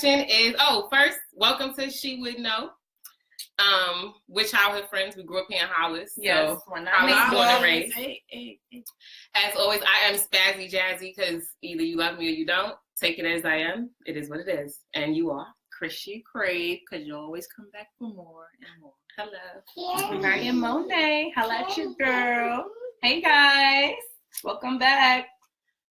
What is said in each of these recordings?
question is, first, welcome to She Would Know. We're childhood friends. We grew up here in Hollis. Yes, so Hollis born and raised. Hey. As always, I am Spazzy Jazzy because either you love me or you don't. Take it as I am. It is what it is. And you are. Chrissy Crave, because you always come back for more and more. Hello. Mariam Monet. Holla at your girl. Hey, guys. Welcome back.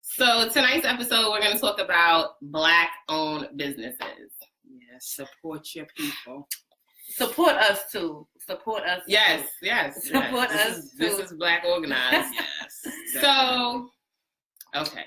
So tonight's episode, we're going to talk about Black-owned businesses. Yes, support your people. Support us, too. Support us. Yes. Support us, This is Black organized. Yes. So, okay.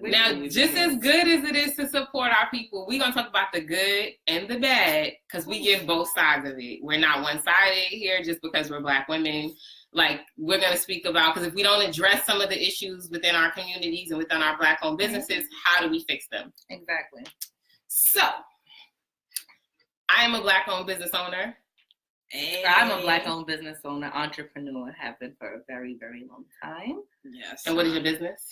Now, just as good as it is to support our people, we're going to talk about the good and the bad because we give both sides of it. We're not one-sided here just because we're Black women. Like, we're going to speak about, because if we don't address some of the issues within our communities and within our Black-owned businesses, how do we fix them? Exactly. So, I am a Black-owned business owner. Hey. I'm a Black-owned business owner, entrepreneur, have been for a very, very long time. Yes. And what is your business?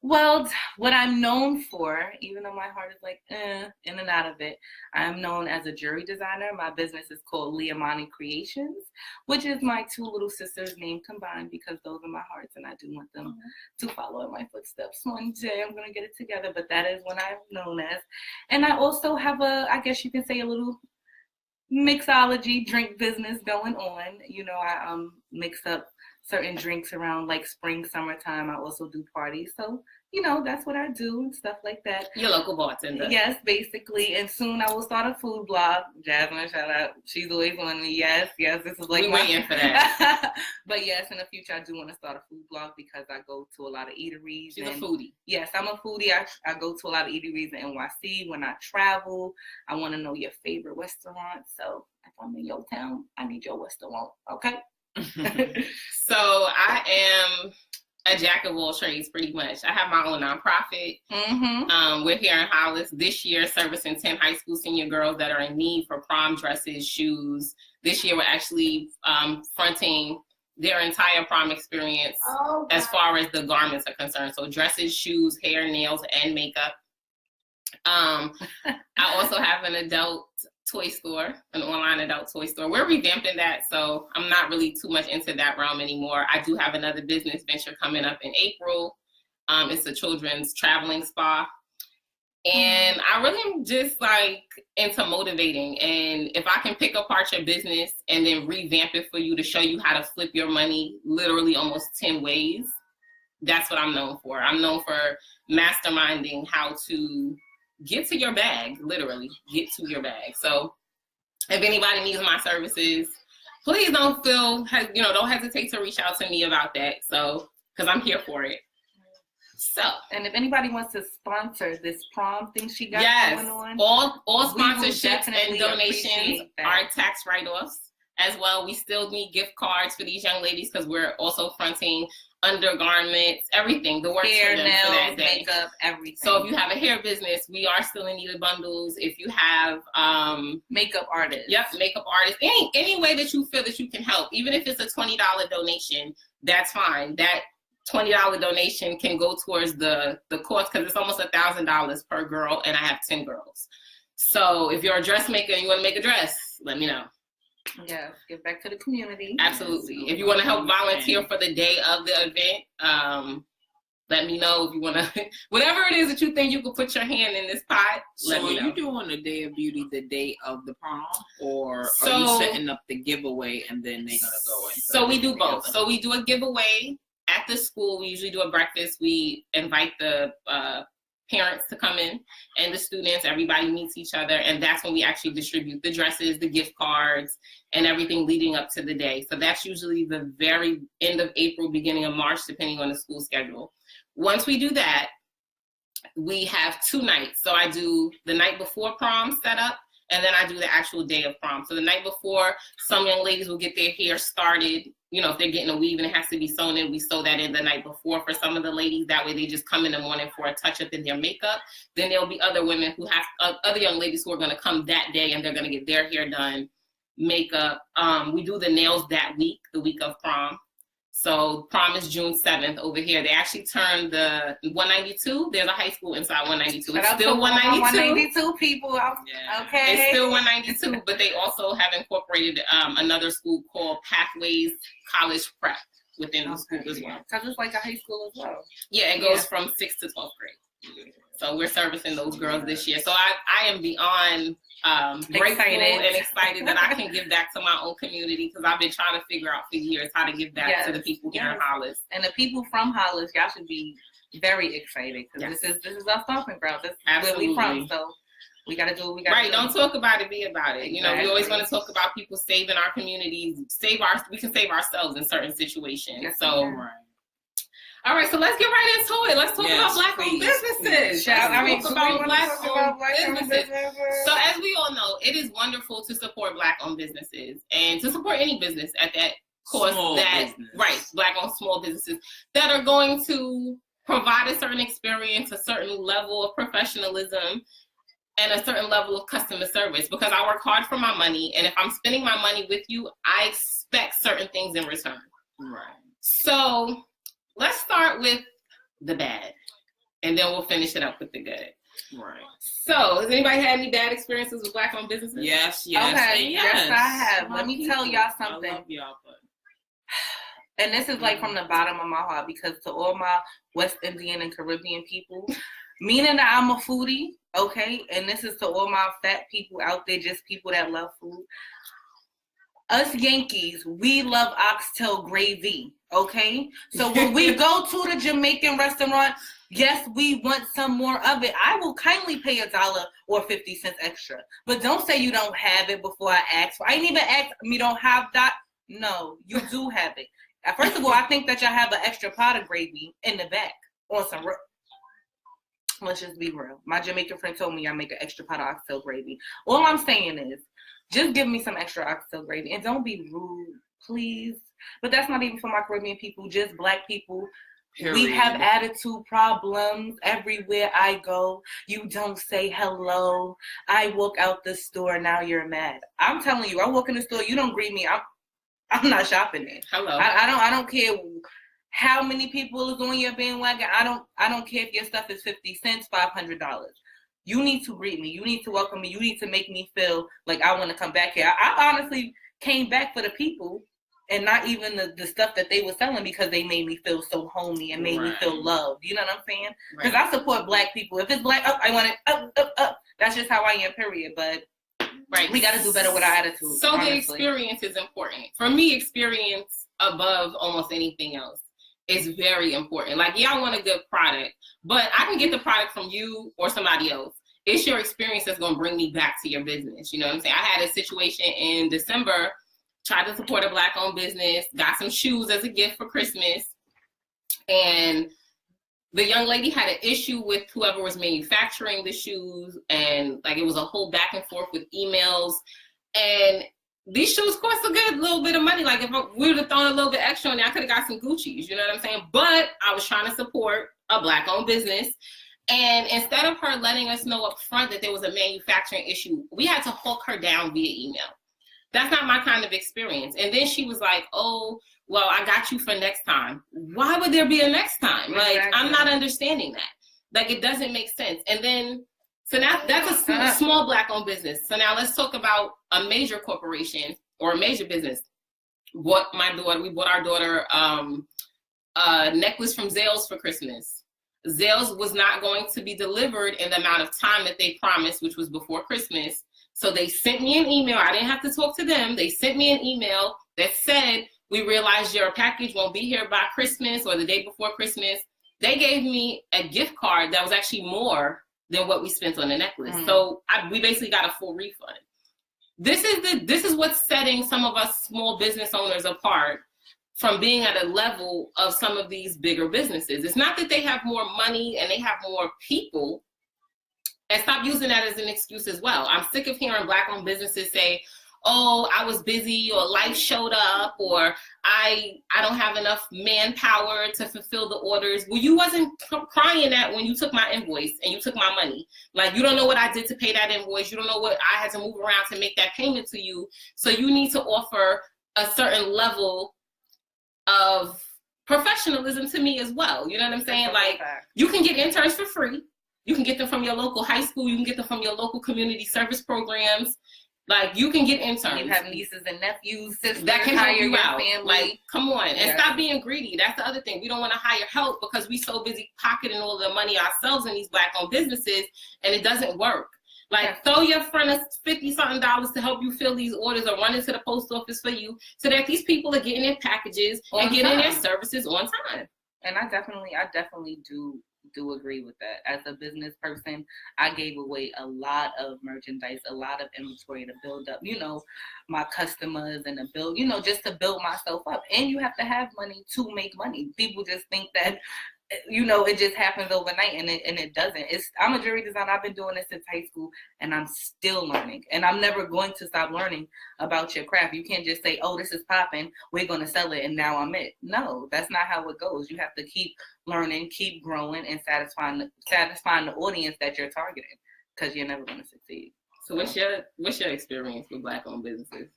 Well, what I'm known for, even though my heart is like, in and out of it, I'm known as a jewelry designer. My business is called Amana Creations, which is my two little sisters' name combined because those are my hearts and I do want them to follow in my footsteps. One day I'm going to get it together, but that is what I'm known as. And I also have I guess you can say a little mixology drink business going on. You know, I mix up certain drinks around like spring, summertime. I also do parties. So, you know, that's what I do and stuff like that. Your local bartender. Yes, basically. And soon I will start a food blog. Jasmine, shout out. She's always on me. Yes. This is like we're waiting for that. But yes, in the future, I do want to start a food blog because I go to a lot of eateries. She's a foodie. Yes, I'm a foodie. I go to a lot of eateries in NYC. When I travel, I want to know your favorite restaurant. So if I'm in your town, I need your restaurant. Okay? So I am a jack of all trades pretty much. I have my own nonprofit. We're here in Hollis this year servicing 10 high school senior girls that are in need for prom dresses, shoes. This year we're actually fronting their entire prom experience as far as the garments are concerned. So dresses, shoes, hair, nails, and makeup. I also have an adult toy store, an online adult toy store. We're revamping that, so I'm not really too much into that realm anymore. I do have another business venture coming up in April. It's a children's traveling spa. And I really am just like into motivating. And if I can pick apart your business and then revamp it for you to show you how to flip your money literally almost 10 ways, that's what I'm known for. I'm known for masterminding how to get to your bag, literally get to your bag. So if anybody needs my services, please don't hesitate to reach out to me about that. So, because I'm here for it. So, and if anybody wants to sponsor this prom thing she got going on, all sponsorships and donations are tax write-offs as well. We still need gift cards for these young ladies because we're also fronting undergarments, everything, the works hair, for them nails, for that day. makeup, everything. So if you have a hair business, we are still in need of bundles. If you have makeup artists, makeup artists, any way that you feel that you can help, even if it's a $20 donation, that's fine. That $20 donation can go towards the cost because it's almost $1,000 per girl, and I have 10 girls. So if you're a dressmaker and you want to make a dress, let me know. Yeah, give back to the community. Absolutely. If you want to help volunteer for the day of the event, let me know. If you want to, whatever it is that you think you could put your hand in this pot, let me know. So are you doing the day of beauty the day of the prom, or are you setting up the giveaway and then they're going to go in? So we do both. So we do a giveaway at the school. We usually do a breakfast. We invite the parents to come in and the students, everybody meets each other, and that's when we actually distribute the dresses, the gift cards, and everything leading up to the day. So that's usually the very end of April, beginning of March, depending on the school schedule. Once we do that, we have 2 nights. So I do the night before prom setup, and then I do the actual day of prom. So the night before, some young ladies will get their hair started. You know, if they're getting a weave and it has to be sewn in, we sew that in the night before for some of the ladies. That way they just come in the morning for a touch-up in their makeup. Then there'll be other women who have, other young ladies who are going to come that day and they're going to get their hair done, makeup. We do the nails that week, the week of prom. So prom is June 7th over here. They actually turned the 192. There's a high school inside 192. It's still 192. 192 people. Okay. It's still 192, but they also have incorporated another school called Pathways College Prep within the school as well. Because it's like a high school as well. Yeah, it goes from 6th to 12th grade. So we're servicing those girls this year. So I am beyond grateful and excited that I can give back to my own community, because I've been trying to figure out for years how to give back to the people here in Hollis. And the people from Hollis, y'all should be very excited, because this is our stomping ground. This is where we from. So we gotta do what we gotta do. Don't talk about it, be about it. You know, we always want to talk about people saving our communities, we can save ourselves in certain situations. Yes, so all right, so let's get right into it. Let's talk about Black-owned businesses. Let's talk about Black-owned businesses. So as we all know, it is wonderful to support Black-owned businesses and to support any business at that cost Black-owned small businesses that are going to provide a certain experience, a certain level of professionalism, and a certain level of customer service, because I work hard for my money, and if I'm spending my money with you, I expect certain things in return. Right. So let's start with the bad, and then we'll finish it up with the good. Right. So, has anybody had any bad experiences with Black-owned businesses? Yes. Okay, yes, I have. Let me tell y'all something. I love y'all, but... And this is like from the bottom of my heart, because to all my West Indian and Caribbean people, meaning that I'm a foodie, okay? And this is to all my fat people out there, just people that love food. Us Yankees, we love oxtail gravy, okay? So when we go to the Jamaican restaurant, yes, we want some more of it. I will kindly pay $1 or 50 cents extra. But don't say you don't have it before I ask. I ain't even ask me don't have that. No, you do have it. First of all, I think that y'all have an extra pot of gravy in the back on some. Let's just be real. My Jamaican friend told me I make an extra pot of oxtail gravy. All I'm saying is, just give me some extra oxtail gravy, and don't be rude, please. But that's not even for my Caribbean people, just Black people. Period. We have attitude problems everywhere I go. You don't say hello. I walk out the store, now you're mad. I'm telling you, I walk in the store, you don't greet me, I'm not shopping there. Hello. I don't care how many people is on your bandwagon. I don't care if your stuff is 50 cents, $500. You need to greet me. You need to welcome me. You need to make me feel like I want to come back here. I honestly came back for the people and not even the stuff that they were selling, because they made me feel so homey and made me feel loved. You know what I'm saying? Because I support Black people. If it's Black, I want it up. That's just how I am, period. But we got to do better with our attitude. So honestly, the experience is important. For me, experience above almost anything else is very important. Like, I want a good product, but I can get the product from you or somebody else. It's your experience that's going to bring me back to your business. You know what I'm saying? I had a situation in December, tried to support a Black-owned business, got some shoes as a gift for Christmas, and the young lady had an issue with whoever was manufacturing the shoes, and like it was a whole back and forth with emails, and these shoes cost a good little bit of money. Like, if we would have thrown a little bit extra on there, I could have got some Gucci's, you know what I'm saying? But I was trying to support a Black-owned business. And instead of her letting us know up front that there was a manufacturing issue, we had to hook her down via email. That's not my kind of experience. And then she was like, oh, well, I got you for next time. Why would there be a next time? Like, I'm not understanding that. Like, it doesn't make sense. And then, so now that's a small Black-owned business. So now let's talk about a major corporation or a major business. We bought our daughter a necklace from Zales for Christmas. Zales was not going to be delivered in the amount of time that they promised, which was before Christmas. So they sent me an email. I didn't have to talk to them. They sent me an email that said, we realized your package won't be here by Christmas or the day before Christmas. They gave me a gift card that was actually more than what we spent on the necklace. So we basically got a full refund. This is what's setting some of us small business owners apart from being at a level of some of these bigger businesses. It's not that they have more money and they have more people, and stop using that as an excuse as well. I'm sick of hearing Black-owned businesses say, oh, I was busy, or life showed up, or I don't have enough manpower to fulfill the orders. Well, you wasn't crying that when you took my invoice and you took my money. Like, you don't know what I did to pay that invoice. You don't know what I had to move around to make that payment to you. So you need to offer a certain level of professionalism to me as well. You know what I'm saying? Like, you can get interns for free. You can get them from your local high school. You can get them from your local community service programs. Like, you can get interns. You have nieces and nephews, sisters that can help you out. Family. Like, come on. And stop being greedy. That's the other thing. We don't want to hire help because we so busy pocketing all the money ourselves in these Black-owned businesses, and it doesn't work. Like, throw your friend $50-something to help you fill these orders or run into the post office for you so that these people are getting their packages and getting their services on time. And I definitely do agree with that. As a business person, I gave away a lot of merchandise, a lot of inventory to build up, my customers and to build, just to build myself up. And you have to have money to make money. People just think that, it just happens overnight, and it doesn't. I'm a jewelry designer. I've been doing this since high school, and I'm still learning. And I'm never going to stop learning about your craft. You can't just say, oh, this is popping, we're going to sell it, and now I'm it. No, that's not how it goes. You have to keep learning, keep growing, and satisfying the audience that you're targeting, because you're never going to succeed. So what's your experience with Black-owned businesses?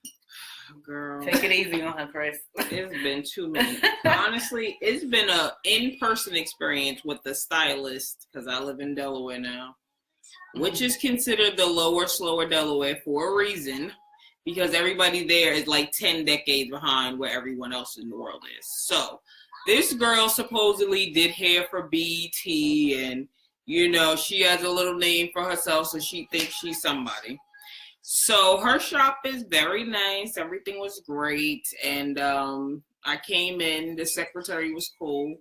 Girl, take it easy on her, Chris. It's been too many. Honestly, it's been a in-person experience with the stylist, because I live in Delaware now, which is considered the lower, slower Delaware for a reason, because everybody there is like 10 decades behind where everyone else in the world is. So this girl supposedly did hair for BET, and she has a little name for herself, so she thinks she's somebody. So her shop is very nice. Everything was great. And I came in. The secretary was cool.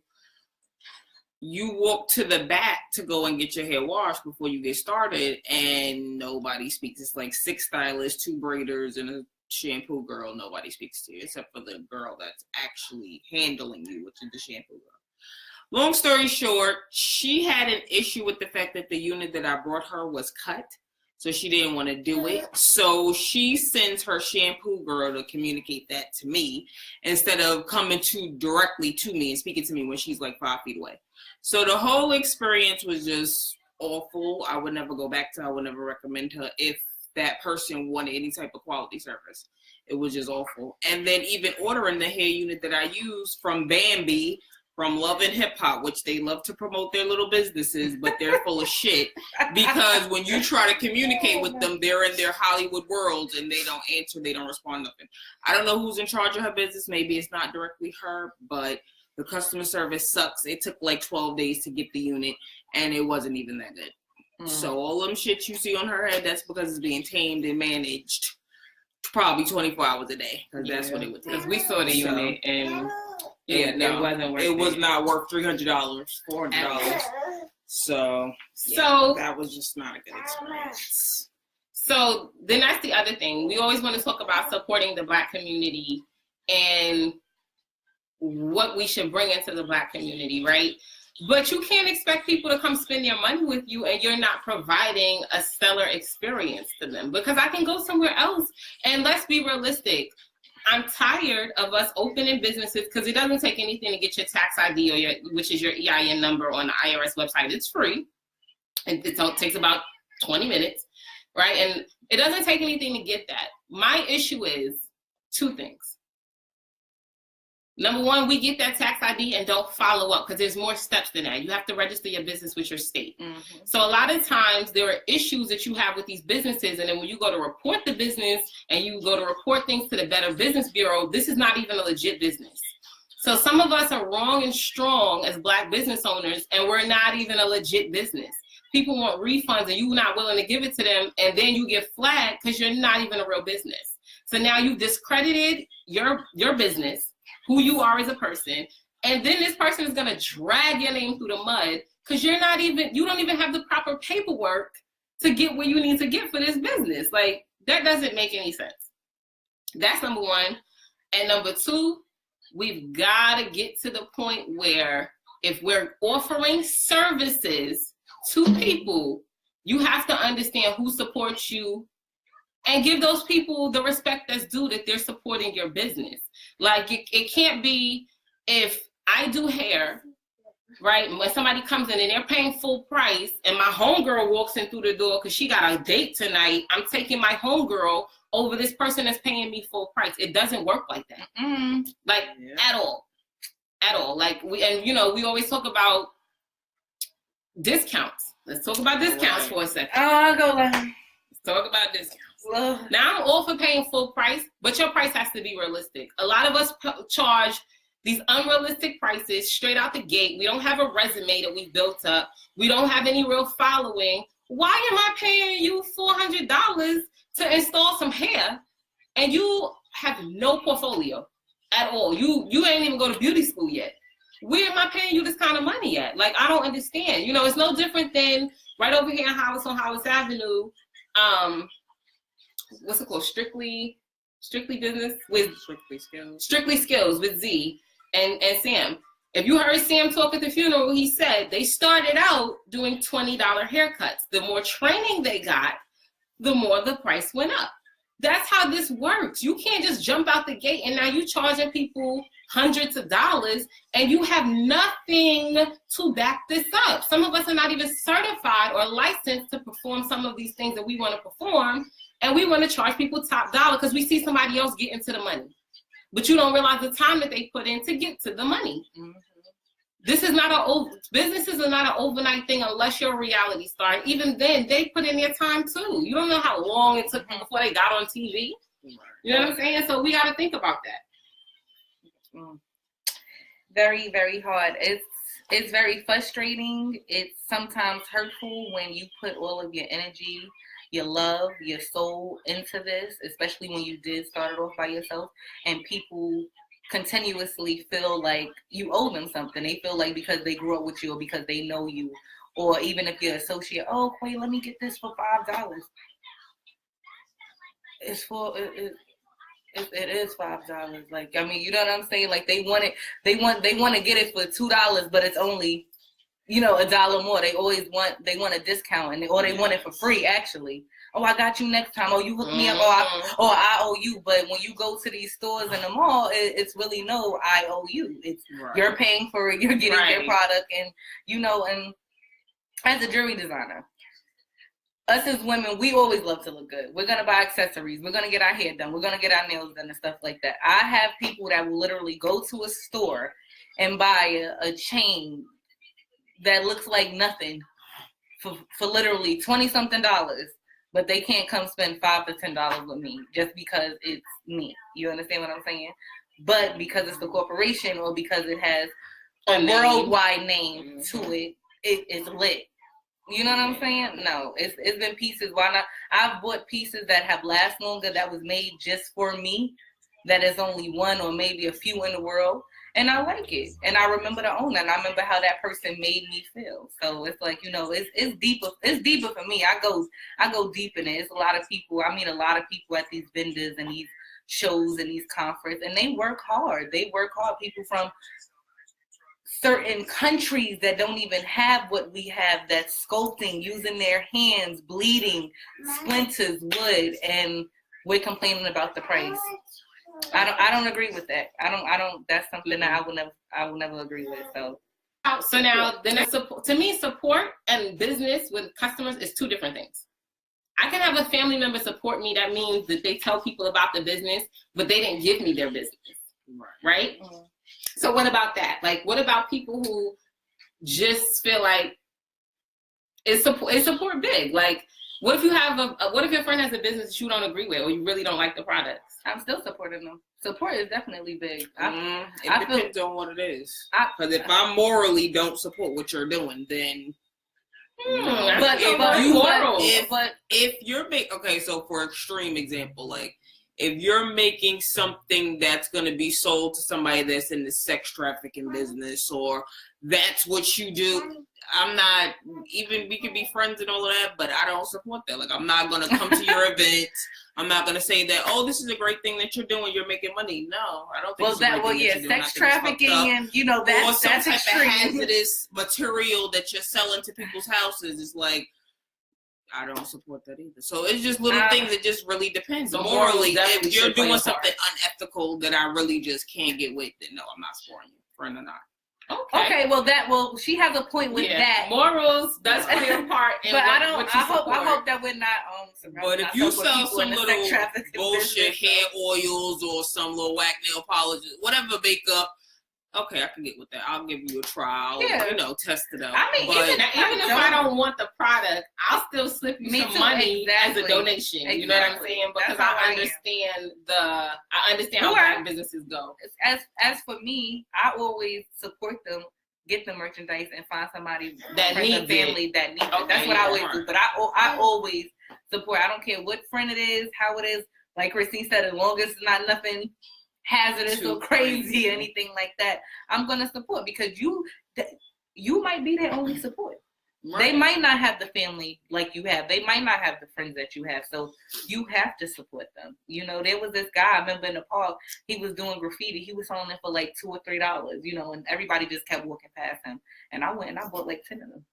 You walk to the back to go and get your hair washed before you get started, and nobody speaks. It's like 6 stylists, 2 braiders, and a shampoo girl. Nobody speaks to you except for the girl that's actually handling you, which is the shampoo girl. Long story short, she had an issue with the fact that the unit that I brought her was cut. So she didn't want to do it. So she sends her shampoo girl to communicate that to me instead of coming directly to me and speaking to me when she's like 5 feet away. So the whole experience was just awful. I would never go back to her. I would never recommend her if that person wanted any type of quality service. It was just awful. And then even ordering the hair unit that I use from Bambi, from Love and Hip Hop, which they love to promote their little businesses, but they're full of shit, because when you try to communicate with them, they're in their Hollywood worlds and they don't answer, they don't respond nothing. I don't know who's in charge of her business. Maybe it's not directly her, but the customer service sucks. It took like 12 days to get the unit, and it wasn't even that good. So all them shit you see on her head, that's because it's being tamed and managed probably 24 hours a day, because that's what it would take. Because we saw the unit, and it was not worth $300, $400. So that was just not a good experience. So then that's the other thing. We always want to talk about supporting the Black community and what we should bring into the Black community, right? But you can't expect people to come spend their money with you and you're not providing a stellar experience to them, because I can go somewhere else. And let's be realistic. I'm tired of us opening businesses, because it doesn't take anything to get your tax ID which is your EIN number on the IRS website. It's free. And it takes about 20 minutes, right? And it doesn't take anything to get that. My issue is 2 things. Number 1, we get that tax ID and don't follow up, because there's more steps than that. You have to register your business with your state. So a lot of times there are issues that you have with these businesses, and then when you go to report the business and you go to report things to the Better Business Bureau, this is not even a legit business. So some of us are wrong and strong as Black business owners, and we're not even a legit business. People want refunds and you're not willing to give it to them, and then you get flagged because you're not even a real business. So now you've discredited your business, who you are as a person, and then this person is going to drag your name through the mud because you don't even have the proper paperwork to get where you need to get for this business. Like, that doesn't make any sense. That's number 1. And number 2, we've got to get to the point where if we're offering services to people, you have to understand who supports you and give those people the respect that's due, that they're supporting your business. Like, it can't be, if I do hair, right, when somebody comes in and they're paying full price and my homegirl walks in through the door because she got a date tonight, I'm taking my homegirl over this person that's paying me full price. It doesn't work like that. At all. at all. Like we always talk about discounts. Let's talk about discounts for a second. Oh, I'll go like. Let's talk about discounts. Now I'm all for paying full price, but your price has to be realistic. A lot of us charge these unrealistic prices straight out the gate. We don't have a resume that we've built up. We don't have any real following. Why am I paying you $400 to install some hair and you have no portfolio at all? You ain't even go to beauty school yet. Where am I paying you this kind of money at? Like, I don't understand. It's no different than right over here in Hollis on Hollis Avenue. What's it called? Strictly Business with Strictly Skills with Z and Sam. If you heard Sam talk at the funeral, he said they started out doing $20 haircuts. The more training they got, the more the price went up. That's how this works. You can't just jump out the gate and now you're charging people hundreds of dollars and you have nothing to back this up. Some of us are not even certified or licensed to perform some of these things that we want to perform, and we want to charge people top dollar because we see somebody else getting to the money. But you don't realize the time that they put in to get to the money. Mm-hmm. Businesses are not an overnight thing unless you're a reality star. Even then, they put in their time too. You don't know how long it took them before they got on TV. You know what I'm saying? So we got to think about that. Very, very hard. It's very frustrating. It's sometimes hurtful when you put all of your energy, your love, your soul into this, especially when you did start it off by yourself, and people continuously feel like you owe them something. They feel like because they grew up with you or because they know you, or even if you're an associate, oh, Quay, let me get this for $5. It is $5. Like, I mean, you know what I'm saying? Like they want to get it for $2, but it's only, $1 more. They want a discount, or they want it for free actually. Oh, I got you next time. Oh, you hooked me up. Or I owe you. But when you go to these stores in the mall, it's really no, I owe you. It's you're paying for it. You're getting their product, and and as a jewelry designer, us as women, we always love to look good. We're gonna buy accessories. We're gonna get our hair done. We're gonna get our nails done and stuff like that. I have people that will literally go to a store and buy a chain that looks like nothing for literally $20-something. But they can't come spend $5 to $10 with me just because it's me. You understand what I'm saying? But because it's the corporation or because it has a worldwide name to it, it's lit. You know what I'm saying? No, it's been pieces. Why not? I've bought pieces that have last longer that was made just for me, that is only one or maybe a few in the world. And I like it. And I remember the owner, and I remember how that person made me feel. So it's like, it's deeper. It's deeper for me. I go deep in it. It's a lot of people. I meet a lot of people at these vendors and these shows and these conferences, and they work hard. People from certain countries that don't even have what we have, that's sculpting, using their hands, bleeding, splinters, wood, and we're complaining about the price. I don't agree with that. I don't. That's something that I will never agree with. So now then, to me, support and business with customers is two different things. I can have a family member support me. That means that they tell people about the business, but they didn't give me their business, right? Mm-hmm. So what about that? Like, what about people who just feel like it's support big? Like, what if you have what if your friend has a business that you don't agree with or you really don't like the products? I'm still supporting them. Support is definitely big. It depends on what it is. Because if I morally don't support what you're doing, then. But if you're okay, so for extreme example, like if you're making something that's going to be sold to somebody that's in the sex trafficking business, or that's what you do, we could be friends and all of that, but I don't support that. Like, I'm not going to come to your event. I'm not going to say that, oh, this is a great thing that you're doing. You're making money. No, I don't think sex trafficking and, that's some type extreme. of hazardous material that you're selling to people's houses is like, I don't support that either. So it's just little things that just really depends. So morally, if you're doing something unethical that I really just can't get with, then no, I'm not supporting you, friend or not. Okay. She has a point with that. Morals does play a part. But I hope that we're not. But if you sell some little bullshit hair oils or some little whack nail polish, whatever makeup, okay, I can get with that. I'll give you a trial. Yeah. You know, test it out. I mean, but even if I don't want the product, I'll still slip you some money as a donation. Exactly. You know what I'm saying? Because I understand how black businesses go. As for me, I always support them, get the merchandise, and find somebody that needs family that needs it. That's what I always do. But I always support. I don't care what friend it is, how it is. Like Christine said, as long as it's not nothing hazardous or crazy or anything like that, I'm gonna support, because you might be their only support. Right. They might not have the family like you have. They might not have the friends that you have. So you have to support them. You know, there was this guy, I remember in the park, he was doing graffiti. He was selling it for like $2 or $3, you know, and everybody just kept walking past him. And I went and I bought like 10 of them.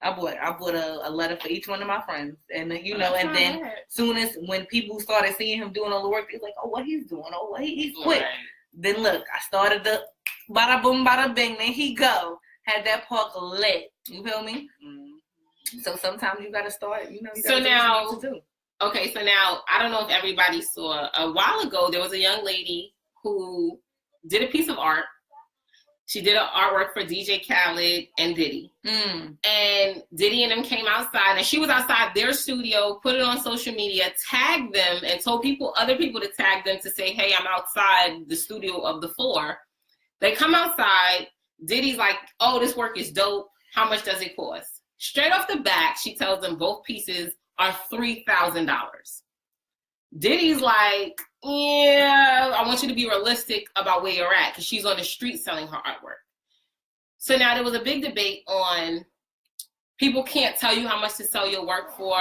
I bought a letter for each one of my friends. And you know, and then soon as when people started seeing him doing all the work, they was like, oh, what he's doing? Oh, what he's quick. Right. Then look, I started the bada boom, bada bing. There he go. Had that park lit. You feel me? Mm-hmm. So sometimes you gotta start, you know. So now, I don't know if everybody saw, a while ago there was a young lady who did a piece of art. She did an artwork for DJ Khaled and Diddy. And Diddy and them came outside, and she was outside their studio, put it on social media, tagged them, and told other people to tag them to say, hey, I'm outside the studio of the 4. They come outside. Diddy's like, oh, this work is dope. How much does it cost? Straight off the bat, she tells them both pieces are $3,000. Diddy's like, yeah, I want you to be realistic about where you're at, because she's on the street selling her artwork. So now there was a big debate on people can't tell you how much to sell your work for.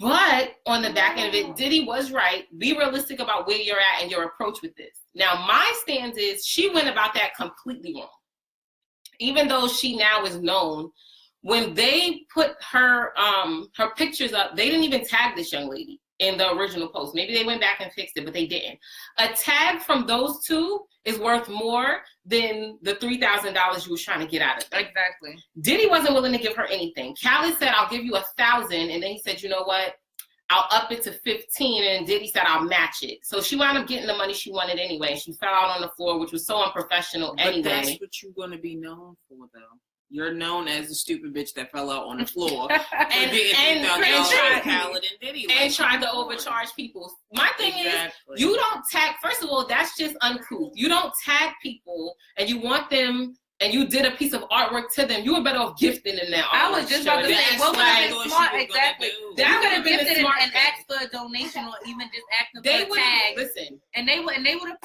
But on the back end of it, Diddy was right. Be realistic about where you're at and your approach with this. Now, my stance is she went about that completely wrong. Even though she now is known, when they put her pictures up, they didn't even tag this young lady in the original post. Maybe they went back and fixed it, but they didn't. A tag from those two is worth more than the $3,000 you was trying to get out of it. Exactly. Diddy wasn't willing to give her anything. Khaled said, I'll give you $1,000. And then he said, you know what? I'll up it to 15. And Diddy said, I'll match it. So she wound up getting the money she wanted anyway. She fell out on the floor, which was so unprofessional anyway. But that's what you're going to be known for, though. You're known as the stupid bitch that fell out on the floor and tried to overcharge people. My thing is, you don't tag. First of all, that's just uncouth. You don't tag people, and you want them, and you did a piece of artwork to them. You were better off gifting them that artwork. I was just about to say, what would have been smart? Exactly. That could have gifted it and asked for a donation, or even just asked them for a tag. Listen, and they would have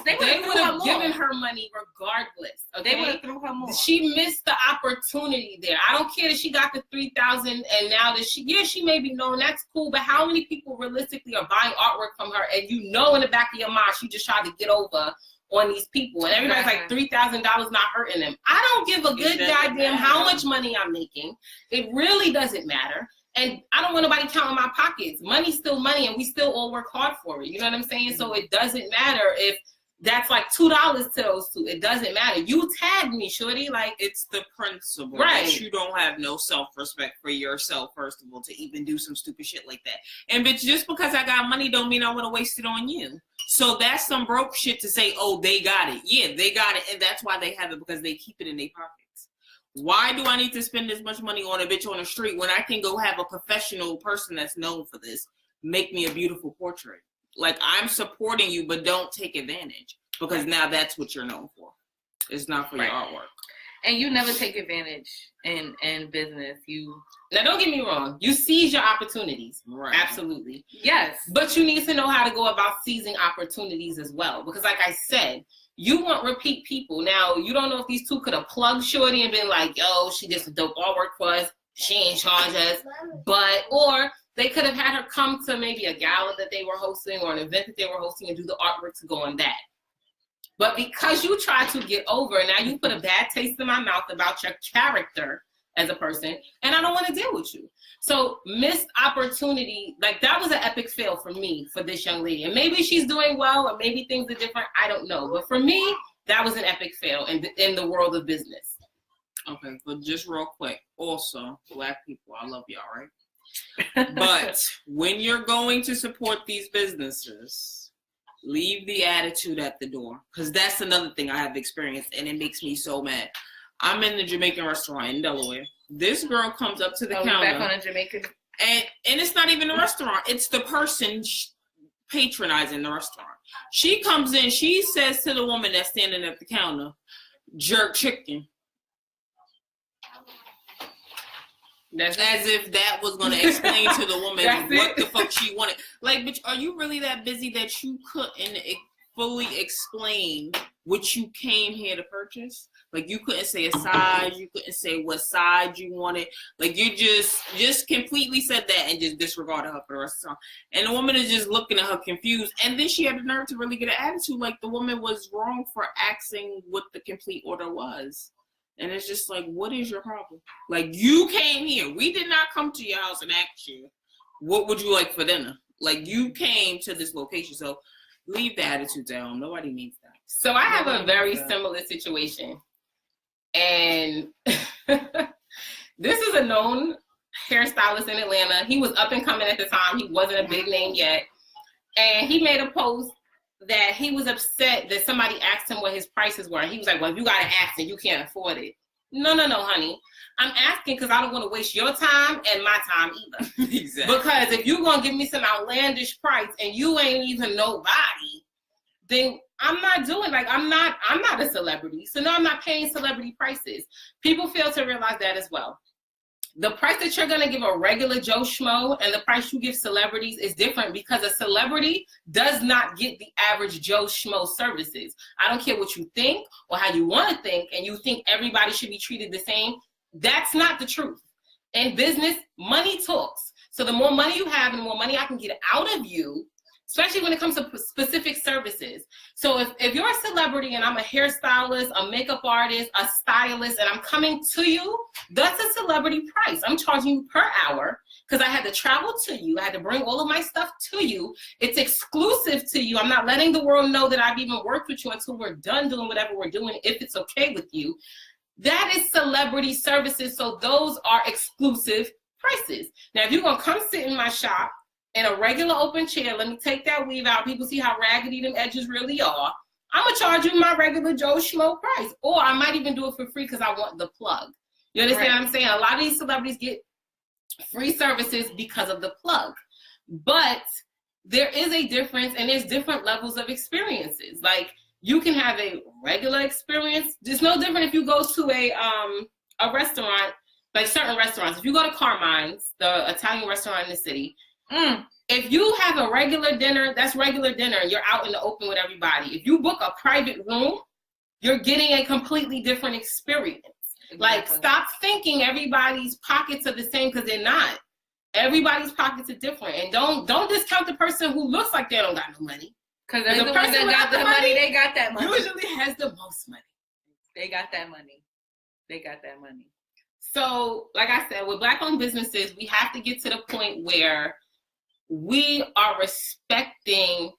given her money regardless. Okay? They would have threw her more. She missed the opportunity there. I don't care that she got the $3,000, and now that she may be known. That's cool, but how many people realistically are buying artwork from her, and you know in the back of your mind she just tried to get over on these people, and everybody's like $3,000 not hurting them. I don't give a good goddamn how much money I'm making. It really doesn't matter. And I don't want nobody counting my pockets. Money's still money, and we still all work hard for it. You know what I'm saying? So it doesn't matter if that's like $2 to those two. It doesn't matter. You tagged me, shorty. Like, it's the principle right. that you don't have no self-respect for yourself, first of all, to even do some stupid shit like that. And bitch, just because I got money don't mean I want to waste it on you. So that's some broke shit to say, oh, they got it. Yeah, they got it. And that's why they have it, because they keep it in their pockets. Why do I need to spend this much money on a bitch on the street when I can go have a professional person that's known for this make me a beautiful portrait? Like, I'm supporting you, but don't take advantage, because now that's what you're known for. It's not for your artwork. And you never take advantage in business. Now, don't get me wrong. You seize your opportunities. Right. Absolutely. Yes. But you need to know how to go about seizing opportunities as well. Because like I said, you want repeat people. Now, you don't know if these two could have plugged Shorty and been like, yo, she did some dope artwork for us. She ain't charge us. Or they could have had her come to maybe a gala that they were hosting or an event that they were hosting and do the artwork to go on that. But because you tried to get over, now you put a bad taste in my mouth about your character as a person, and I don't want to deal with you. So missed opportunity, like that was an epic fail for me, for this young lady. And maybe she's doing well, or maybe things are different. I don't know. But for me, that was an epic fail in the world of business. Okay, but just real quick. Also, Black people, I love y'all, right? But when you're going to support these businesses, Leave the attitude at the door. Because that's another thing I have experienced, and it makes me so mad. I'm in the Jamaican restaurant in Delaware. This girl comes up to the counter. Back on a Jamaican. And it's not even a restaurant. It's the person patronizing the restaurant. She comes in. She says to the woman that's standing at the counter, jerk chicken. That's as if that was going to explain to the woman what the fuck she wanted. Like, bitch, are you really that busy that you couldn't fully explain what you came here to purchase? Like, you couldn't say a size, you couldn't say what side you wanted. Like, you just completely said that and just disregarded her for the rest of the time. And the woman is just looking at her confused. And then she had the nerve to really get an attitude like the woman was wrong for asking what the complete order was. And it's just like, what is your problem? Like, you came here. We did not come to your house and ask you, what would you like for dinner? Like, you came to this location. So leave the attitude down. Nobody needs that. So I have a very similar situation. And this is a known hairstylist in Atlanta. He was up and coming at the time. He wasn't a big name yet. And he made a post that he was upset that somebody asked him what his prices were. And he was like, well, if you got to ask and you can't afford it. No, honey. I'm asking because I don't want to waste your time and my time either. Exactly. Because if you're going to give me some outlandish price and you ain't even nobody, then I'm not doing, like, I'm not a celebrity. So no, I'm not paying celebrity prices. People fail to realize that as well. The price that you're going to give a regular Joe Schmo and the price you give celebrities is different because a celebrity does not get the average Joe Schmo services. I don't care what you think or how you want to think, and you think everybody should be treated the same. That's not the truth. In business, money talks. So the more money you have and the more money I can get out of you, especially when it comes to specific services. So if you're a celebrity and I'm a hairstylist, a makeup artist, a stylist, and I'm coming to you, that's a celebrity price. I'm charging you per hour because I had to travel to you. I had to bring all of my stuff to you. It's exclusive to you. I'm not letting the world know that I've even worked with you until we're done doing whatever we're doing, if it's okay with you. That is celebrity services. So those are exclusive prices. Now, if you're going to come sit in my shop, in a regular open chair, let me take that weave out. People see how raggedy them edges really are. I'm going to charge you my regular Joe Schmo price. Or I might even do it for free because I want the plug. You understand what I'm saying? A lot of these celebrities get free services because of the plug. But there is a difference, and there's different levels of experiences. Like, you can have a regular experience. It's no different if you go to a restaurant, like certain restaurants. If you go to Carmine's, the Italian restaurant in the city, if you have a regular dinner, that's regular dinner. You're out in the open with everybody. If you book a private room, you're getting a completely different experience. Exactly. Like, stop thinking everybody's pockets are the same because they're not. Everybody's pockets are different. And don't discount the person who looks like they don't got no money. Because the person that got the money, they got that money. Usually has the most money. They got that money. They got that money. So, like I said, with Black-owned businesses, we have to get to the point where we are respecting.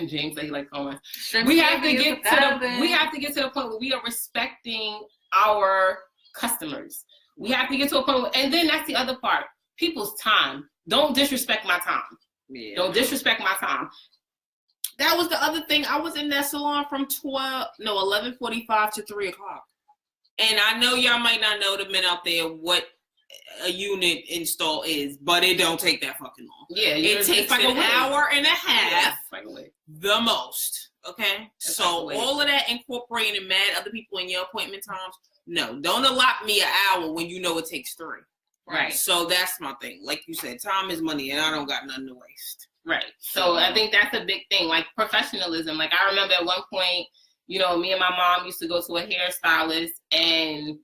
James said he likes comments. We have to get to the point where we are respecting our customers. We have to get to a point where, and then that's the other part. People's time. Don't disrespect my time. Yeah. Don't disrespect my time. That was the other thing. I was in that salon from 11:45 to 3 o'clock. And I know y'all might not know, the men out there, what a unit install is, but it don't take that fucking long. Yeah, it takes like an hour and a half, yeah, the most. Okay, so all of that incorporating and mad other people in your appointment times. No, don't allot me an hour when you know it takes 3. Right. So that's my thing. Like you said, time is money, and I don't got nothing to waste. Right. So I think that's a big thing, like professionalism. Like, I remember at one point, you know, me and my mom used to go to a hairstylist, and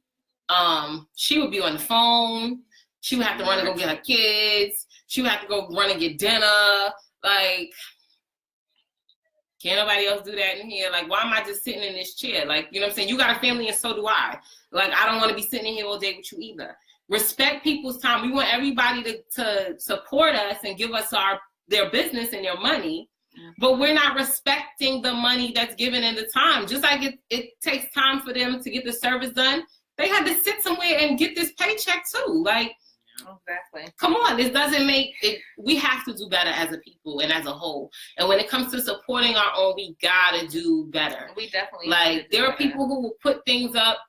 she would be on the phone. She would have to run and go get her kids. She would have to go run and get dinner. Like, can't nobody else do that in here? Like, why am I just sitting in this chair? Like, you know what I'm saying? You got a family and so do I. Like, I don't want to be sitting in here all day with you either. Respect people's time. We want everybody to support us and give us their business and their money. But we're not respecting the money that's given in the time. Just like it takes time for them to get the service done, they had to sit somewhere and get this paycheck too. Like, Exactly. Come on, this doesn't make it. We have to do better as a people and as a whole. And when it comes to supporting our own, we gotta do better. We definitely like there are people who will put things up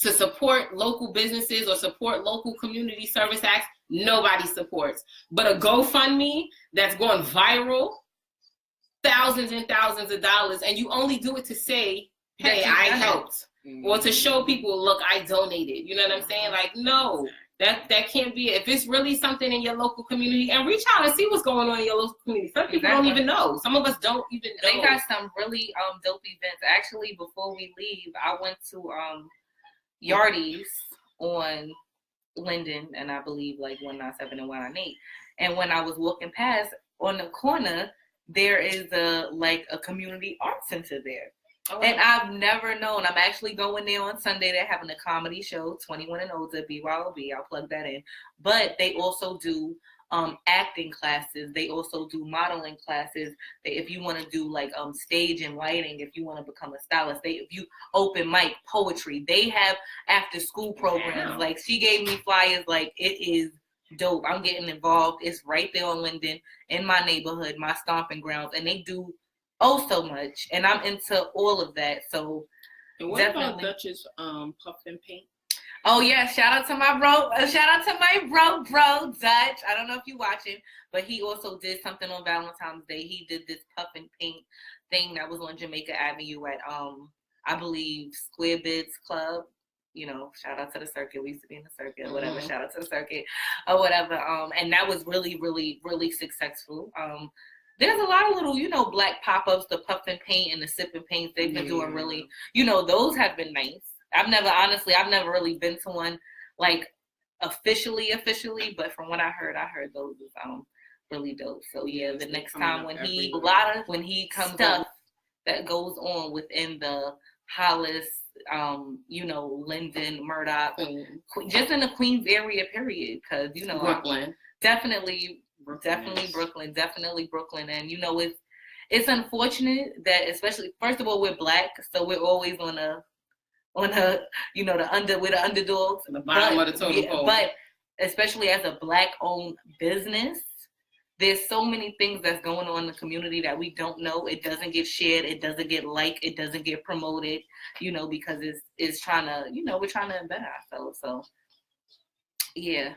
to support local businesses or support local community service acts. Nobody supports. But a GoFundMe that's going viral, thousands and thousands of dollars, and you only do it to say, hey, I helped. Or to show people, look, I donated. You know what I'm saying? Like, no, that can't be it. If it's really something in your local community, and reach out and see what's going on in your local community. Some people don't even know. Some of us don't even know. They got some really dope events. Actually, before we leave, I went to Yardies on Linden, and I believe like 197 and 198. And when I was walking past, on the corner, there is a community art center there. Oh, and I've never known. I'm actually going there on Sunday. They're having a comedy show, 21 and older, BYOB. I'll plug that in. But they also do acting classes. They also do modeling classes. If you want to do like stage and lighting, if you want to become a stylist, if you open mic, poetry, they have after school programs. Wow. Like she gave me flyers. Like it is dope. I'm getting involved. It's right there on Linden in my neighborhood, my stomping grounds, and they do so much, and I'm into all of that. So, and what about Dutch's puff and paint? Oh yeah, shout out to my bro. Bro Dutch. I don't know if you watching, but he also did something on Valentine's Day. He did this puff and paint thing that was on Jamaica Avenue at I believe Square Bids Club. You know, shout out to the circuit. We used to be in the circuit, whatever. Shout out to the circuit or whatever. And that was really, really, really successful. There's a lot of little, black pop-ups, the puff and paint and the sip and paints. They've been doing really, those have been nice. I've never really been to one like officially, but from what I heard those was really dope. So yeah, the next time when he comes up that goes on within the Hollis, Linden, Murdoch, just in the Queens area, period. Because Brooklyn, definitely Brooklyn, and it's unfortunate that, especially first of all, we're black, so we're always on the we're the underdogs, the bottom of the totem pole. But especially as a black-owned business, there's so many things that's going on in the community that we don't know. It doesn't get shared, it doesn't get liked, it doesn't get promoted, because it's trying to, we're trying to embed ourselves. So yeah.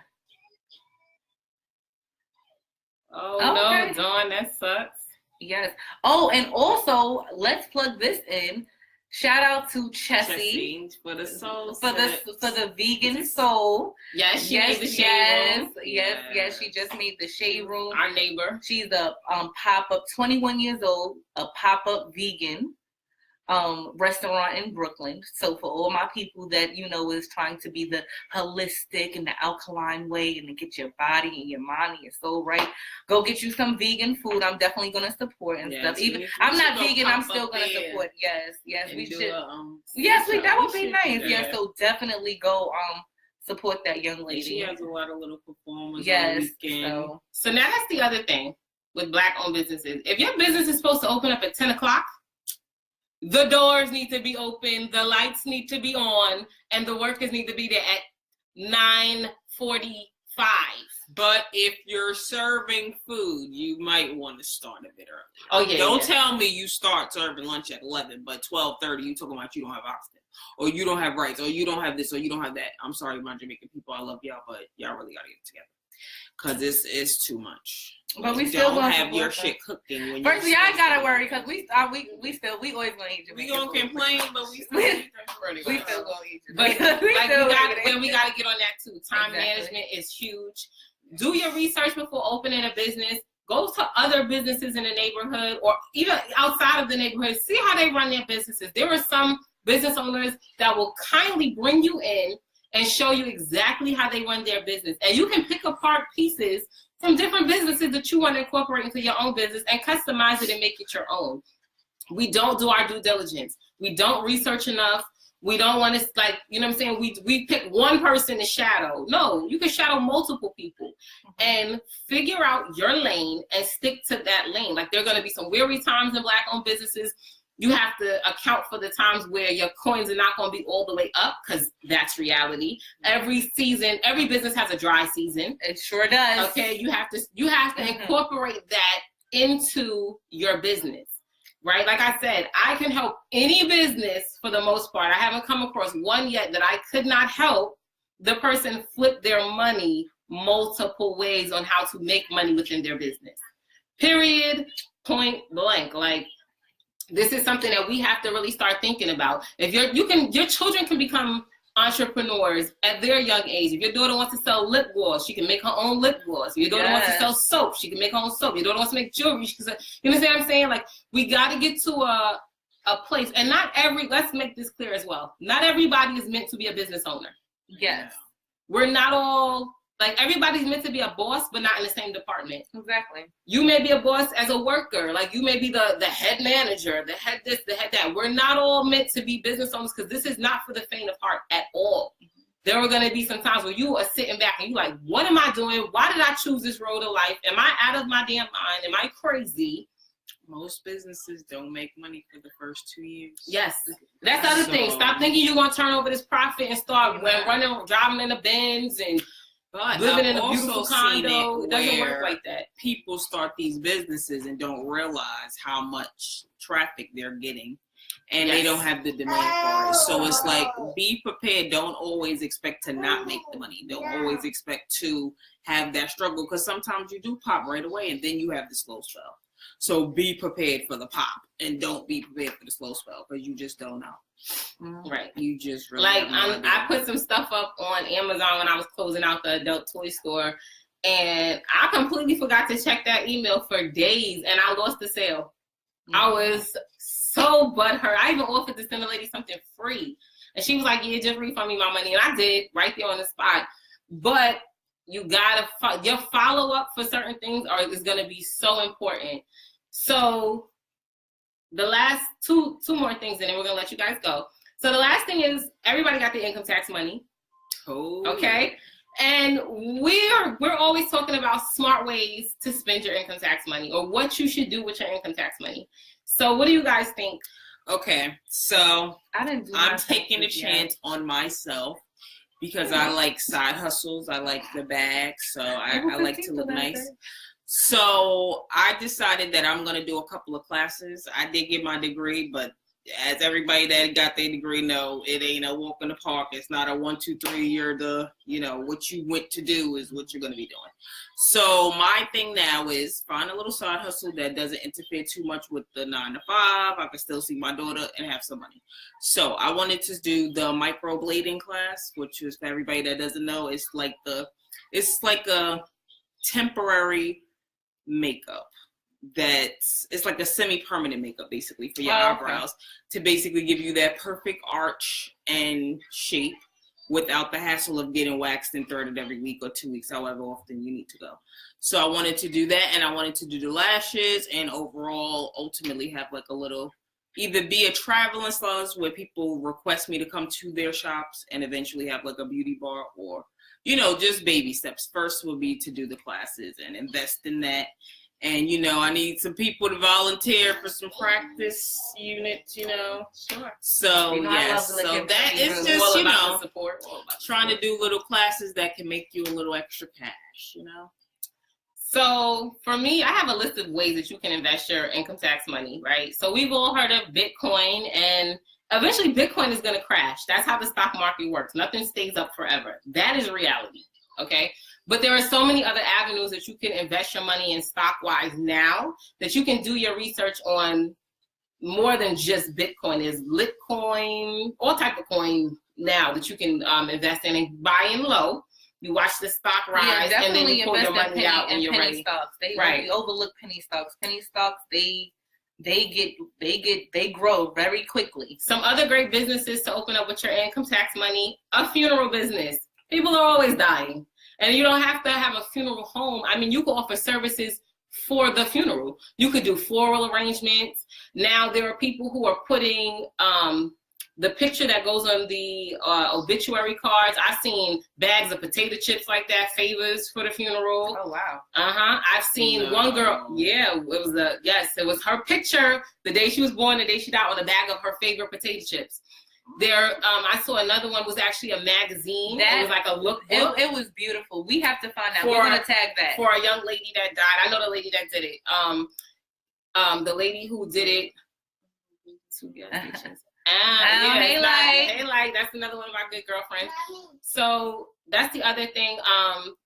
Oh, okay. No, Dawn, that sucks. Yes. Oh, and also, let's plug this in. Shout out to Chessie for the soul for the vegan soul. Yes, she made the shade room. Yes. She just made the shade room. Our neighbor. She's a pop-up, 21 years old, a pop-up vegan restaurant in Brooklyn. So for all my people that is trying to be the holistic and the alkaline way and to get your body and your mind and your soul right, go get you some vegan food. I'm definitely gonna support and stuff. Even I'm not vegan, I'm still gonna support. Yes, we should. That would be nice. Yeah, so definitely go support that young lady. She has a lot of little performers. Yes. On the weekend. So now that's the other thing with black-owned businesses. If your business is supposed to open up at 10 o'clock, the doors need to be open, the lights need to be on, and the workers need to be there at 9:45. But if you're serving food, you might want to start a bit early. Oh yeah. Don't tell me you start serving lunch at 11, but 12:30 you talking about you don't have oxygen, or you don't have rice, or you don't have this, or you don't have that. I'm sorry, my Jamaican people, I love y'all, but y'all really gotta get it together. Cause it's too much. But we still don't have your shit cooking when first, y'all gotta worry because we always gonna eat Jamaican. We gonna complain, but we still gonna eat Jamaican. But we gotta get on that too. Time management is huge. Do your research before opening a business. Go to other businesses in the neighborhood or even outside of the neighborhood. See how they run their businesses. There are some business owners that will kindly bring you in and show you exactly how they run their business. And you can pick apart pieces from different businesses that you want to incorporate into your own business and customize it and make it your own. We don't do our due diligence. We don't research enough. We don't want to, we pick one person to shadow. No, you can shadow multiple people and figure out your lane and stick to that lane. Like, there are going to be some weary times in black-owned businesses. You have to account for the times where your coins are not going to be all the way up, because that's reality. Every season, every business has a dry season. It sure does. Okay, you have to incorporate that into your business, right? Like I said, I can help any business for the most part. I haven't come across one yet that I could not help the person flip their money multiple ways on how to make money within their business. Period. Point blank. Like, this is something that we have to really start thinking about. If your children can become entrepreneurs at their young age. If your daughter wants to sell lip gloss, she can make her own lip gloss. If your daughter wants to sell soap, she can make her own soap. If your daughter wants to make jewelry, she can sell, you understand what I'm saying? Like, we got to get to a place, and let's make this clear as well. Not everybody is meant to be a business owner. Yes. We're not all, like, everybody's meant to be a boss, but not in the same department. Exactly. You may be a boss as a worker. Like, you may be the head manager, the head this, the head that. We're not all meant to be business owners, because this is not for the faint of heart at all. There are going to be some times where you are sitting back and you're like, what am I doing? Why did I choose this road of life? Am I out of my damn mind? Am I crazy? Most businesses don't make money for the first 2 years. Yes. That's the other thing. Stop thinking you're going to turn over this profit and start driving in the Benz and living in a beautiful condo. It doesn't work like that. People start these businesses and don't realize how much traffic they're getting, and they don't have the demand for it. So it's like, be prepared. Don't always expect to not make the money. Don't always expect to have that struggle, because sometimes you do pop right away and then you have the slow spell. So be prepared for the pop, and don't be prepared for the slow spell, because you just don't know. Right. You just really like, I put some stuff up on Amazon when I was closing out the adult toy store, and I completely forgot to check that email for days, and I lost the sale. I was so butthurt. I even offered to send the lady something free, and she was like, yeah, just refund me my money. And I did, right there on the spot. But you gotta, your follow-up for certain things is gonna be so important. So the last two more things, and then we're gonna let you guys go. So the last thing is, everybody got their income tax money. Oh. Okay. And we're always talking about smart ways to spend your income tax money, or what you should do with your income tax money. So what do you guys think? Okay, so I'm taking a chance on myself, because I like side hustles. I like the bag, so I like to look nice. So I decided that I'm going to do a couple of classes. I did get my degree, but as everybody that got their degree know, it ain't a walk in the park. It's not a 1, 2, 3 year, what you went to do is what you're going to be doing. So my thing now is find a little side hustle that doesn't interfere too much with the 9 to 5. I can still see my daughter and have some money. So I wanted to do the microblading class, which is, for everybody that doesn't know, it's like a temporary makeup it's like a semi-permanent makeup, basically, for your eyebrows, to basically give you that perfect arch and shape without the hassle of getting waxed and threaded every week or 2 weeks, however often you need to go. So I wanted to do that, and I wanted to do the lashes, and overall ultimately have like a little, either be a traveling stylist where people request me to come to their shops, and eventually have like a beauty bar, or just baby steps. First will be to do the classes and invest in that. And, I need some people to volunteer for some practice units, Sure. So, yes. So that is just, support, trying to do little classes that can make you a little extra cash, So for me, I have a list of ways that you can invest your income tax money, right? So we've all heard of Bitcoin, and eventually Bitcoin is going to crash. That's how the stock market works. Nothing stays up forever. That is reality, okay? But there are so many other avenues that you can invest your money in stock-wise now, that you can do your research on more than just Bitcoin. There's Litecoin, all type of coin now that you can invest in, and buying low. You watch the stock rise, and then you pull your money out when you're ready. Stocks. We overlook penny stocks. Penny stocks, they grow very quickly. Some other great businesses to open up with your income tax money: a funeral business. People are always dying. And you don't have to have a funeral home. I mean, you can offer services for the funeral. You could do floral arrangements. Now there are people who are putting the picture that goes on the obituary cards. I've seen bags of potato chips like that, favors for the funeral. Oh, wow. I've seen one girl, it was her picture the day she was born, the day she died, on the bag of her favorite potato chips. There, I saw another one was actually a magazine. It was like a lookbook. It was beautiful. We have to find out. We're gonna tag that for a young lady that died. I know the lady that did it. The lady who did it. Hey, like that's another one of my good girlfriends. So that's the other thing.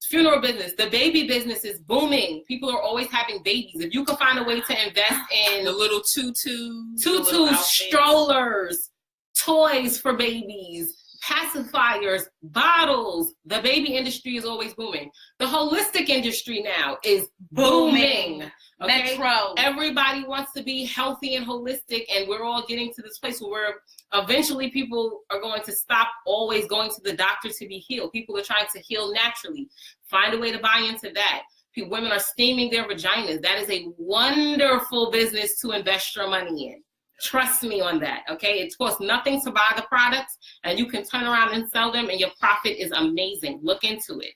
Funeral business, the baby business is booming. People are always having babies. If you can find a way to invest in the little tutus, strollers, toys for babies, pacifiers, bottles, the baby industry is always booming. The holistic industry now is booming. Okay? Metro. Everybody wants to be healthy and holistic, and we're all getting to this place where eventually people are going to stop always going to the doctor to be healed. People are trying to heal naturally. Find a way to buy into that. Women are steaming their vaginas. That is a wonderful business to invest your money in. Trust me on that, okay? It costs nothing to buy the products, and you can turn around and sell them, and your profit is amazing. Look into it.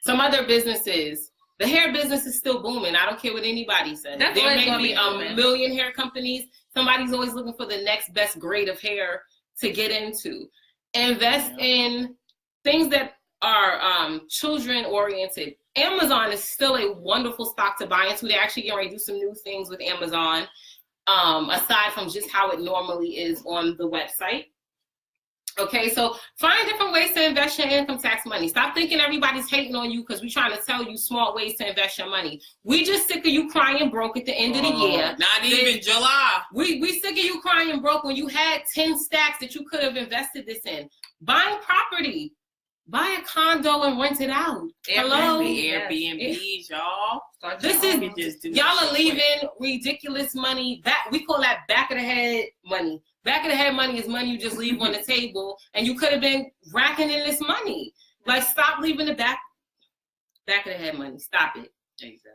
Some other businesses, the hair business is still booming. I don't care what anybody says. There may be a million hair companies. Somebody's always looking for the next best grade of hair to get into. Invest in things that are children-oriented. Amazon is still a wonderful stock to buy into. They're actually getting ready to do some new things with Amazon. Aside from just how it normally is on the website. Okay, so find different ways to invest your income tax money. Stop thinking everybody's hating on you because we're trying to tell you smart ways to invest your money. We just sick of you crying broke at the end of the year. Not even July. We sick of you crying broke when you had 10 stacks that you could have invested this in. Buying property. Buy a condo and rent it out. Hello? Airbnbs, y'all. This is, y'all are leaving ridiculous money. We call that back of the head money. Back of the head money is money you just leave on the table, and you could have been racking in this money. Like, stop leaving the back of the head money. Stop it. Exactly.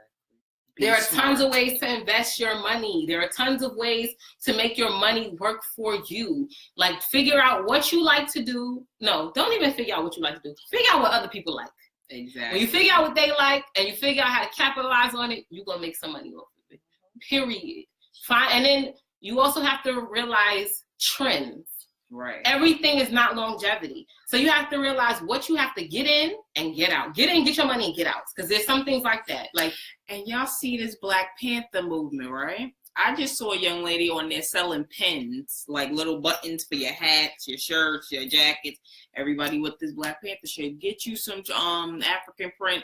There are tons of ways to invest your money. There are tons of ways to make your money work for you. Like, figure out what you like to do. No, don't even figure out what you like to do. Figure out what other people like. Exactly. When you figure out what they like and you figure out how to capitalize on it, you're going to make some money off of it. Period. Fine. And then you also have to realize trends. Right. Everything is not longevity. So you have to realize what you have to get in and get out. Get in, get your money, and get out. Because there's some things like that. Like, and y'all see this Black Panther movement, right? I just saw a young lady on there selling pins, like little buttons for your hats, your shirts, your jackets. Everybody with this Black Panther shirt, get you some African print,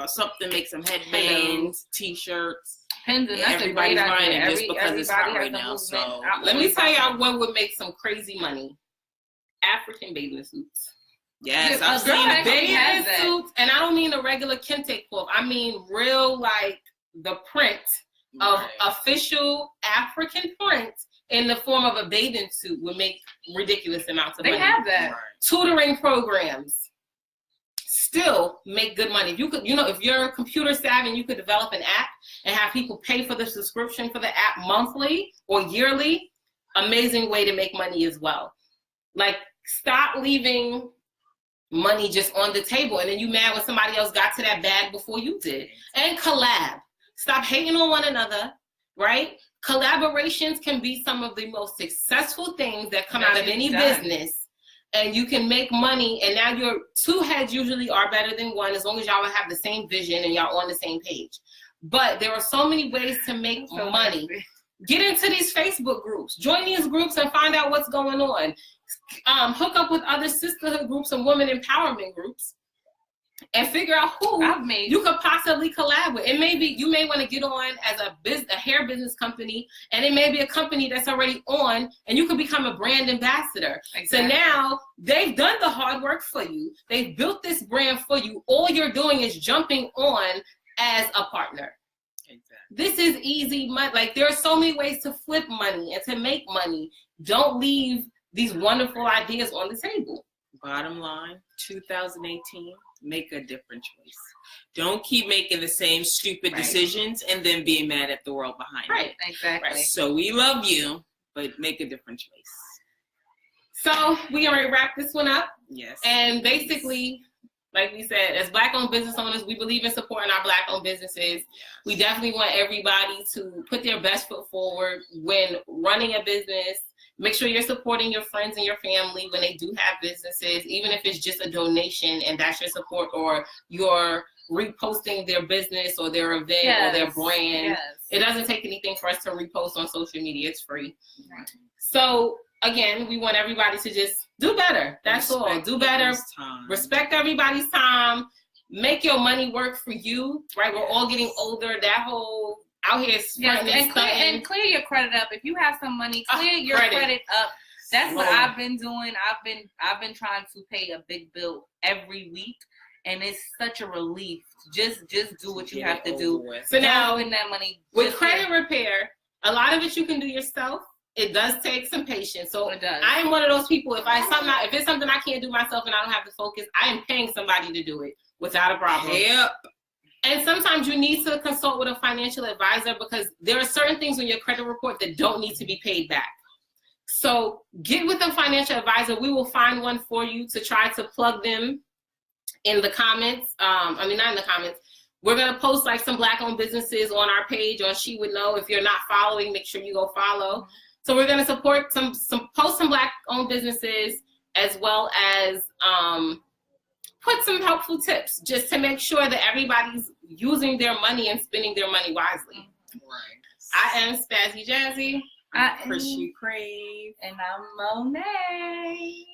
something, make some headbands, t-shirts. Pins, and that's everybody's buying it just because it's hot right now. So let me tell y'all what would make some crazy money. African bathing suits. Yes, I've seen bathing suits, and I don't mean the regular kente cloth. I mean real, like the print of official African print in the form of a bathing suit would make ridiculous amounts of money. They have that. Right. Tutoring programs still make good money. If you could, if you're computer savvy and you could develop an app and have people pay for the subscription for the app monthly or yearly, amazing way to make money as well. Like, stop leaving money just on the table and then you mad when somebody else got to that bag before you did. And collab. Stop hating on one another, right? Collaborations can be some of the most successful things that come out of any business. And you can make money, and now your two heads usually are better than one as long as y'all have the same vision and y'all on the same page. But there are so many ways to make money. Get into these Facebook groups. Join these groups and find out what's going on. Hook up with other sisterhood groups and women empowerment groups and figure out who you could possibly collab with. It may be, you may want to get on as a hair business company, and it may be a company that's already on, and you could become a brand ambassador. Exactly. So now they've done the hard work for you. They've built this brand for you. All you're doing is jumping on as a partner. Exactly. This is easy money. Like, there are so many ways to flip money and to make money. Don't leave these wonderful ideas on the table. Bottom line, 2018, make a different choice. Don't keep making the same stupid decisions and then being mad at the world behind it. Exactly. So we love you, but make a different choice. So we can already wrap this one up. Yes. And basically, like we said, as Black-owned business owners, we believe in supporting our Black-owned businesses. We definitely want everybody to put their best foot forward when running a business. Make sure you're supporting your friends and your family when they do have businesses, even if it's just a donation and that's your support, or you're reposting their business or their event or their brand. Yes. It doesn't take anything for us to repost on social media. It's free. Right. So again, we want everybody to just do better. That's all. Do better. Respect everybody's time. Make your money work for you. Right? We're all getting older. That whole out here and clear your credit up. If you have some money, clear your credit up. That's what I've been doing. I've been trying to pay a big bill every week, and it's such a relief. Just do what you have to do. So now, spend that money with credit repair, a lot of it you can do yourself. It does take some patience. So it does. I am one of those people. If it's something I can't do myself and I don't have the focus, I am paying somebody to do it without a problem. Yep. And sometimes you need to consult with a financial advisor because there are certain things on your credit report that don't need to be paid back. So get with a financial advisor. We will find one for you to try to plug them in the comments. Not in the comments. We're going to post like some Black-owned businesses on our page on She Would Know. If you're not following, make sure you go follow. So we're going to support post some Black-owned businesses, as well as put some helpful tips just to make sure that everybody's using their money and spending their money wisely. Right. I am Spazzy Jazzy. I am Chrissy Crave. And I'm Monet.